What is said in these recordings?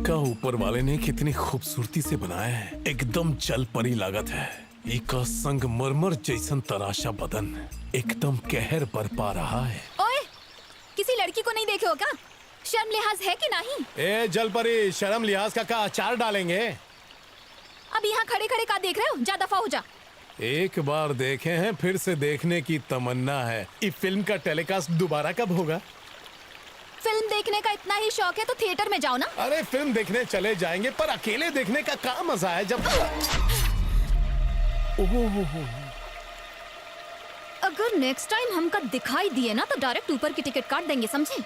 इका ऊपर वाले ने कितनी खूबसूरती से बनाया है, एकदम जल परी लागत है। इका संगमरमर जैसन तराशा बदन एकदम कहर बरपा रहा है। ओए, किसी लड़की को नहीं देखे हो क्या? शर्म लिहाज है कि नहीं? ए जल परी, शर्म लिहाज का अचार डालेंगे। अब यहाँ खड़े खड़े का देख रहे हो? जा दफा हो जा। एक बार देखे हैं, फिर से देखने की तमन्ना है। इस फिल्म का टेलीकास्ट दोबारा कब होगा? फिल्म देखने का इतना ही शौक है तो थिएटर में जाओ ना। अरे फिल्म देखने चले जाएंगे, पर अकेले देखने का क्या मजा है जब अगर नेक्स्ट टाइम हमका दिखाई दिए ना तो डायरेक्ट ऊपर की टिकट काट देंगे, समझे?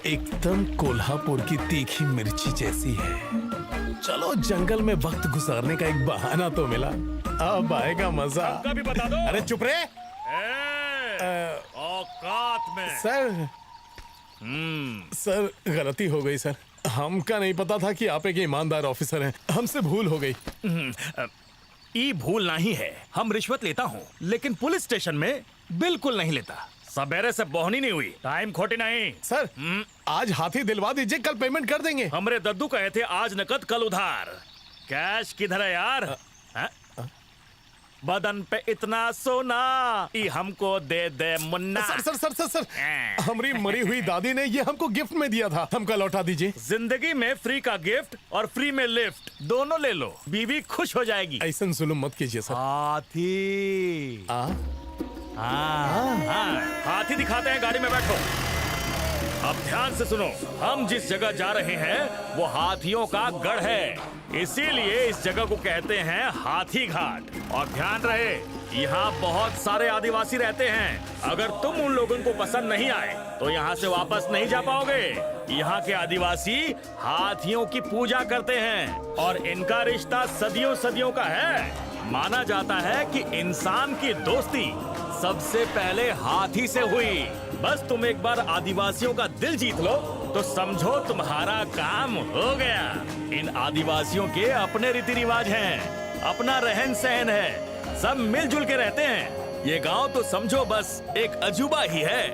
एकदम कोल्हापुर की तीखी मिर्ची जैसी है। चलो जंगल में वक्त गुजारने का एक बहाना तो मिला, अब आएगा मजा। भी बता दो। अरे चुप रहे। औकात में। सर गलती हो गई सर, हमका नहीं पता था कि आप एक ईमानदार ऑफिसर हैं, हमसे भूल हो गई। ई भूल नहीं है, हम रिश्वत लेता हूँ लेकिन पुलिस स्टेशन में बिल्कुल नहीं लेता। सबेरे से बोहनी नहीं हुई, टाइम खोटी नहीं। सर आज हाथी दिलवा दीजिए, कल पेमेंट कर देंगे। हमरे दद्दू कहे थे आज नकद कल उधार। कैश किधर है यार? बदन पे इतना सोना ई हमको दे दे मुन्ना। Sir sir sir sir sir हमारी मरी हुई दादी ने ये हमको गिफ्ट में दिया था, हमका लौटा दीजिए। जिंदगी में फ्री का गिफ्ट और फ्री में लिफ्ट दोनों ले लो, बीवी खुश हो जाएगी। ऐसा जुल्म मत कीजिए सर। हाथी। हाथी दिखाते हैं, गाड़ी में बैठो। अब ध्यान से सुनो, हम जिस जगह जा रहे हैं वो हाथियों का गढ़ है, इसीलिए इस जगह को कहते हैं हाथी घाट। और ध्यान रहे, यहाँ बहुत सारे आदिवासी रहते हैं। अगर तुम उन लोगों को पसंद नहीं आए तो यहाँ से वापस नहीं जा पाओगे। यहाँ के आदिवासी हाथियों की पूजा करते हैं और इनका रिश्ता सदियों सदियों का है। माना जाता है कि इंसान की दोस्ती सबसे पहले हाथी से हुई। बस तुम एक बार आदिवासियों का दिल जीत लो तो समझो तुम्हारा काम हो गया। इन आदिवासियों के अपने रीति रिवाज हैं, अपना रहन सहन है, सब मिलजुल के रहते हैं। ये गांव तो समझो बस एक अजूबा ही है।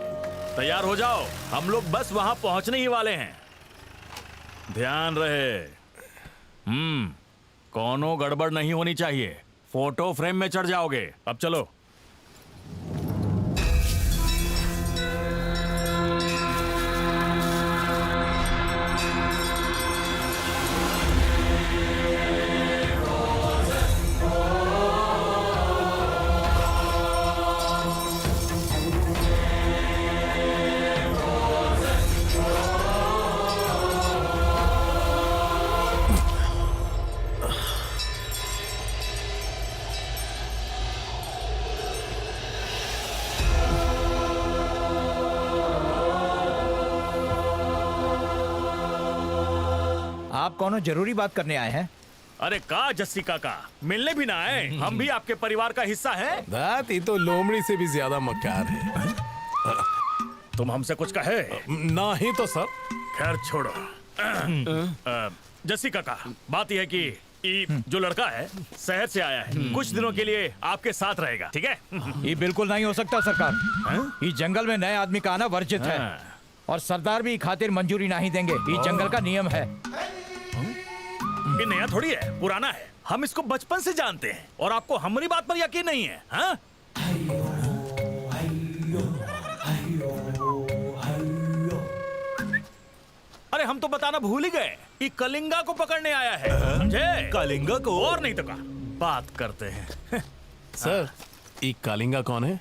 तैयार हो जाओ, हम लोग बस वहां पहुंचने ही वाले हैं। ध्यान रहे, कोनो गड़बड़ नहीं होनी चाहिए, फोटो फ्रेम में चढ़ जाओगे। अब चलो। आप कौन जरूरी बात करने आए हैं? अरे का जस्सी काका, मिलने भी ना आए? हम भी आपके परिवार का हिस्सा हैं। दाती तो लोमड़ी से भी ज्यादा मक्कार है। तुम हमसे कुछ कहे? ना ही तो सर। खैर छोड़ो। जस्सी काका, बात यह है कि ये जो लड़का है शहर से आया है, कुछ दिनों के लिए आपके साथ रहेगा, ठीक है? ये बिल्कुल नहीं हो सकता सरकार। ये जंगल में नए आदमी का आना वर्जित है और सरदार भी खातिर मंजूरी नहीं देंगे। ये जंगल का नियम है। ये नया थोड़ी है, पुराना है। हम इसको बचपन से जानते हैं और आपको हमारी बात पर यकीन नहीं है, हाँ? अरे हम तो बताना भूल ही गए, ये कलिंगा को पकड़ने आया है, समझे? कलिंगा को? और नहीं तो का बात करते हैं। सर ये कालिंगा कौन है?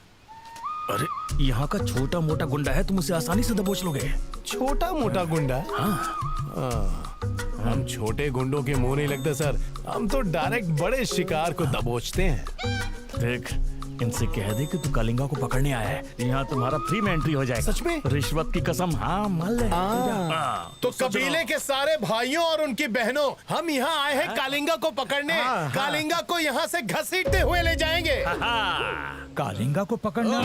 अरे यहाँ का छोटा मोटा गुंडा है, तुम उसे आसानी से दबोच लोगे। छोटा मोटा गुंडा? हम छोटे गुंडों के मुंह नहीं लगते सर, हम तो डायरेक्ट बड़े शिकार को दबोचते हैं। देख, इनसे कह दे कि तू कलिंगा को पकड़ने आया है, यहाँ तुम्हारा फ्री में एंट्री हो जाएगा। सच में? रिश्वत की कसम। हाँ मान ले। तो कबीले के सारे भाइयों और उनकी बहनों, हम यहाँ आए हैं कालिंगा को पकड़ने। कालिंगा को यहाँ से घसीटते हुए ले जाएंगे। कालिंगा को पकड़ना?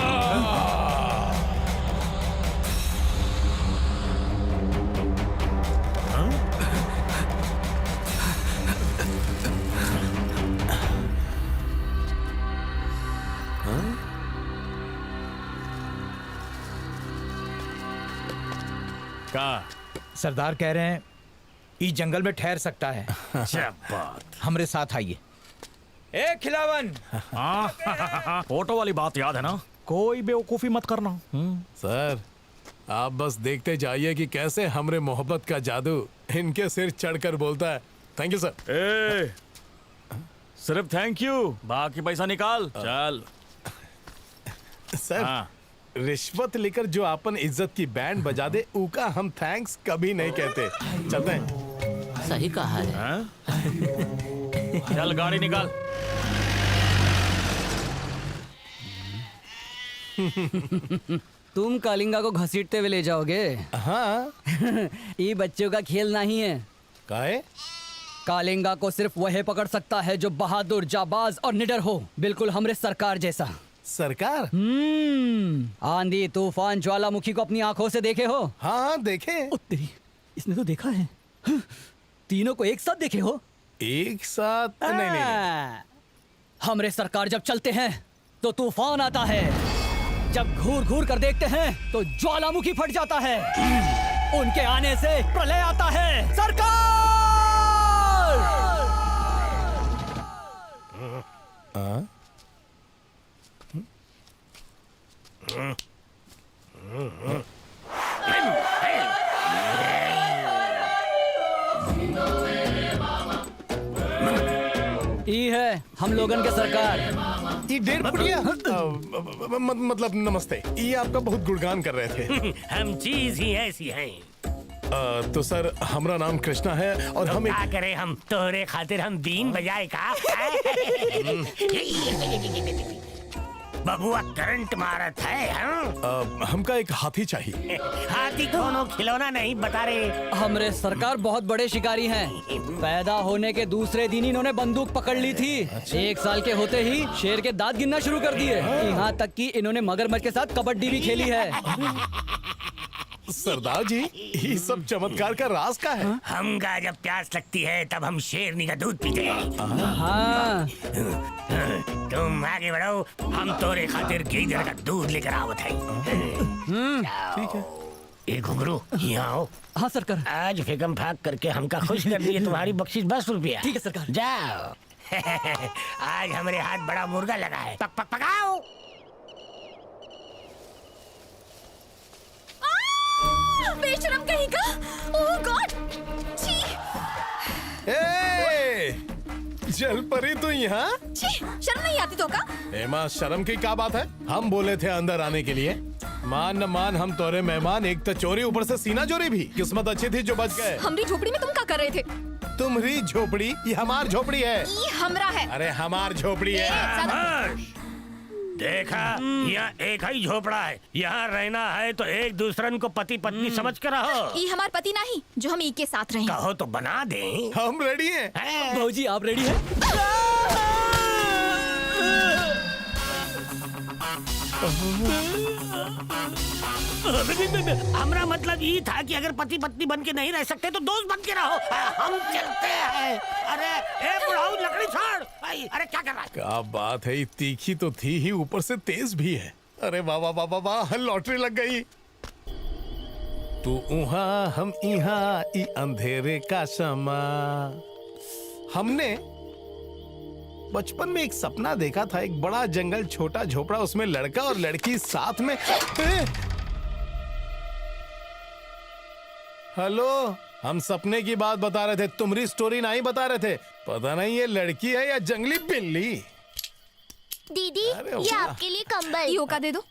का सरदार कह रहे हैं इस जंगल में ठहर सकता है। क्या बात। हमरे साथ आइए। ए खिलावन, हाँ, फोटो वाली बात याद है ना, कोई बेवकूफी मत करना। सर आप बस देखते जाइए कि कैसे हमरे मोहब्बत का जादू इनके सिर चढ़कर बोलता है। Thank you sir. ए, सिर्फ थैंक यू, बाकी पैसा निकाल। चल। सर हाँ। रिश्वत लेकर जो अपन इज्जत की बैंड बजा दे उका हम थैंक्स कभी नहीं कहते। चलते हैं। सही कहा है। हाँ? चल गाड़ी निकाल। तुम कालिंगा को घसीटते हुए ले जाओगे? हाँ ये बच्चों का खेल नहीं है। काहे? कालिंगा को सिर्फ वही पकड़ सकता है जो बहादुर, जाबाज और निडर हो, बिल्कुल हमरे सरकार जैसा। सरकार? आंधी, तूफान, ज्वालामुखी को अपनी आंखों से देखे हो? हाँ देखे। ओ तेरी, इसने तो देखा है। तीनों को एक साथ देखे हो? एक साथ नहीं, नहीं। हमरे सरकार जब चलते हैं तो तूफान आता है, जब घूर घूर कर देखते हैं तो ज्वालामुखी फट जाता है, उनके आने से प्रलय आता है। सरकार! ये है हम लोगन के सरकार। ये 1.5 फुटिया मतलब नमस्ते। ये आपका बहुत गुणगान कर रहे थे। हम चीज ही ऐसी हैं। तो सर हमारा नाम कृष्णा है और हम क्या करें हम तोहरे खातिर हम बीन बजाए का। बबुआ करंट मारत है। हाँ? हमका एक हाथी चाहिए। हाथी कोनो खिलौना नहीं बता रहे। हमरे सरकार बहुत बड़े शिकारी हैं। पैदा होने के दूसरे दिन इन्होंने बंदूक पकड़ ली थी। 1 साल के होते ही शेर के दांत गिनना शुरू कर दिए। यहाँ तक कि इन्होंने मगरमच्छ के साथ कबड्डी भी खेली है। सरदार जी ये सब चमत्कार का राज का है। हमका जब प्यास लगती है तब हम शेरनी का दूध पीते हैं। हाँ, तुम आगे बढ़ो, हम तोरे खातिर गीदड़ का दूध लेकर आवत है। ठीक है। ए घुंघरू यहाँ आओ। हाँ सरकार। आज फेकम फाक करके हमका खुश कर दिए। तुम्हारी बख्शीश 10 रुपया। ठीक है सरकार। जाओ। आज हमारे हाथ बड़ा मुर्गा लगा है। पक पक पकाओ। बेशरम कहीं का। ओह गॉड। छी जल परी तू यहाँ? छी, शर्म नहीं आती तो का? एमा शर्म की क्या बात है? हम बोले थे अंदर आने के लिए। मान न मान हम तोरे मेहमान, एक तो चोरी ऊपर से सीना चोरी भी। किस्मत अच्छी थी जो बच गए। हमरी झोपड़ी में तुम क्या कर रहे थे? तुम्हारी झोपड़ी? ये हमार झोपड़ी है। ये हमरा है। अरे हमार झोपड़ी है। शाबाश। देखा, यहाँ एक ही झोपड़ा है। यहाँ रहना है तो एक दूसरन को पति पत्नी समझ कर रहो। ये हमार पति नहीं जो हम एक के साथ रहें। कहो तो बना दें। हम रेडी हैं। भौजी आप रेडी हैं? हमारा मतलब ये था कि अगर पति पत्नी बन के नहीं रह सकते तो दोस्त बन के रहो। हम चलते हैं। अरे ए बुढ़ाऊ लकड़ी छोड़। अरे क्या कर रहा है? क्या बात है, तीखी तो थी ही, ऊपर से तेज भी है। अरे वाह वाह वाह वाह वाह, लॉटरी लग गई। तू उहाँ हम इहाँ, ई अंधेरे का समा। हमने बचपन में एक सपना देखा था, एक बड़ा जंगल, छोटा झोपड़ा, उसमें लड़का और लड़की साथ में। हेलो, हम सपने की बात बता रहे थे, तुम्हारी स्टोरी नहीं बता रहे थे। पता नहीं ये लड़की है या जंगली बिल्ली। दीदी ये आपके लिए कंबल। यो का दे दो।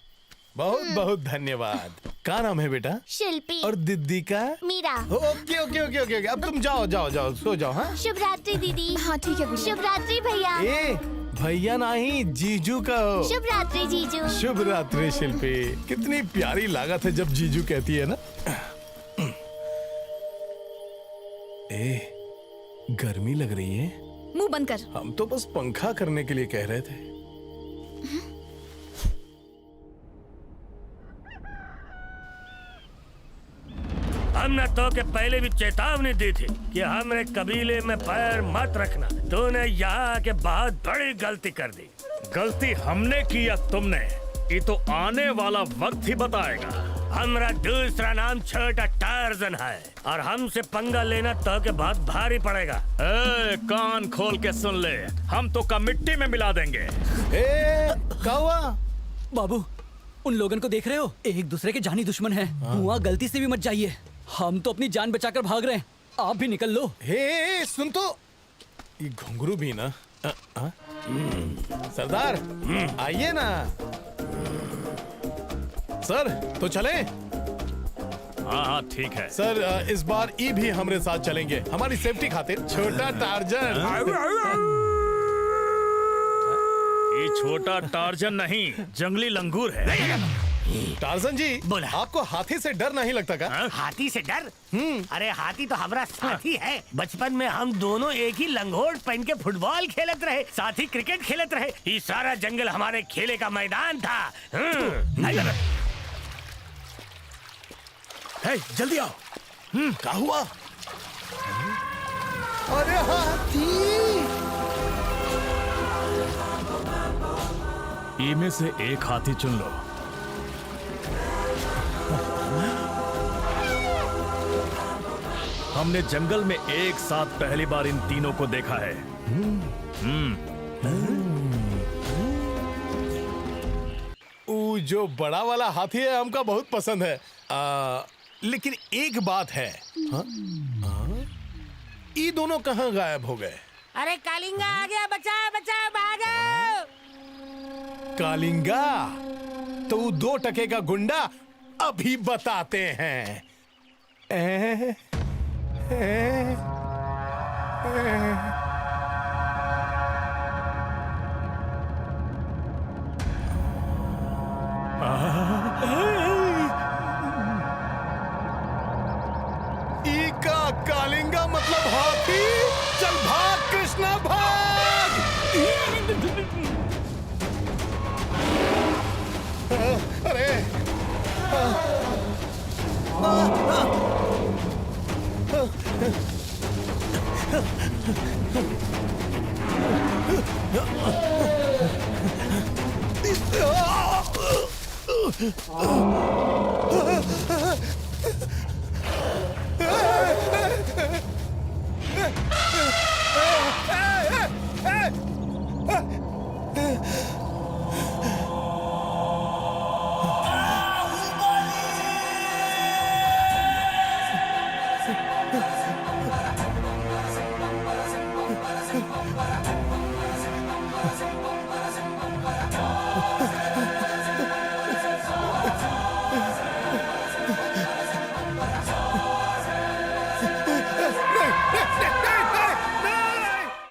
बहुत बहुत धन्यवाद। क्या नाम है बेटा? शिल्पी। और दीदी का? Meera. Okay okay okay okay, अब तुम जाओ जाओ जाओ, सो जाओ। हाँ शुभ रात्रि दीदी। हाँ ठीक है गुड़िया। शुभ रात्रि भैया। ए भैया नहीं, जीजू कहो। शुभ रात्रि जीजू। शुभ रात्रि शिल्पी। कितनी प्यारी लागत है जब जीजू कहती है ना। ए गर्मी लग रही है। मुंह बंद कर। हम तो बस पंखा करने के लिए कह रहे थे। हमने तो के पहले भी चेतावनी दी थी कि हमरे कबीले में पैर मत रखना। तूने यहाँ के बहुत बड़ी गलती कर दी। गलती हमने की या तुमने, ये तो आने वाला वक्त ही बताएगा। हमरा दूसरा नाम छोटा टार्जन है और हमसे पंगा लेना तो के बहुत भारी पड़ेगा। कान खोल के सुन ले, हम तो का मिट्टी में मिला देंगे। क्या हुआ? बाबू, उन लोगन को देख रहे हो? एक दूसरे के जानी दुश्मन हैं। वहाँ गलती से भी मत जाइए। हम तो अपनी जान बचाकर भाग रहे हैं, आप भी निकल लो। हे सुन तो, ये घुंघरू भी ना। सरदार आइए ना। सर तो चलें? हाँ हाँ ठीक है। सर इस बार ई भी हमारे साथ चलेंगे, हमारी सेफ्टी खातिर। छोटा टार्जन। ये छोटा टार्जन नहीं, जंगली लंगूर है। टार्जन जी, बोला। आपको हाथी से डर नहीं लगता क्या? हाथी से डर? अरे हाथी तो हमारा साथी है। बचपन में हम दोनों एक ही लंगोट पहन के फुटबॉल खेलत रहे, साथ ही क्रिकेट खेलत रहे। ये सारा जंगल हमारे खेले का मैदान था। हे, जल्दी आओ। क्या हुआ? अरे हाथी! इनमें से एक हाथी चुन लो। हमने जंगल में एक साथ पहली बार इन तीनों को देखा है। वो जो बड़ा वाला हाथी है हमका बहुत पसंद है। लेकिन एक बात है, ये दोनों कहाँ गायब हो गए? अरे कालिंगा आ गया, बचाओ बचाओ भागो। कालिंगा? तो वो 2 टके का गुंडा अभी बताते हैं। का कालिंगा मतलब हाथी। चल भाग कृष्णा भाग। अरे